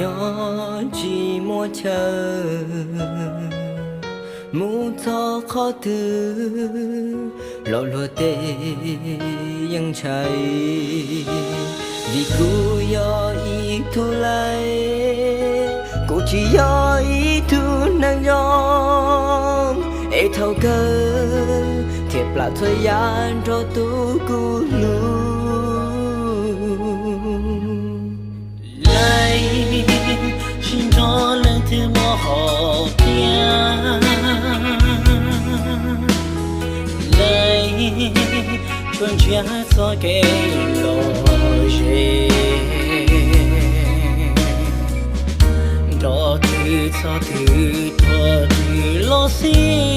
nhỏ chỉ mua chờ mu cho khó thứ lộ lộ tê ยังใช่vìกูยออีทุไลกูchỉยออีทุนังยองเอเท่าเกินเทียบปลาทยานรอตูกูลู来，寻找了的我好听。来，春天做给落叶，落地做地落心。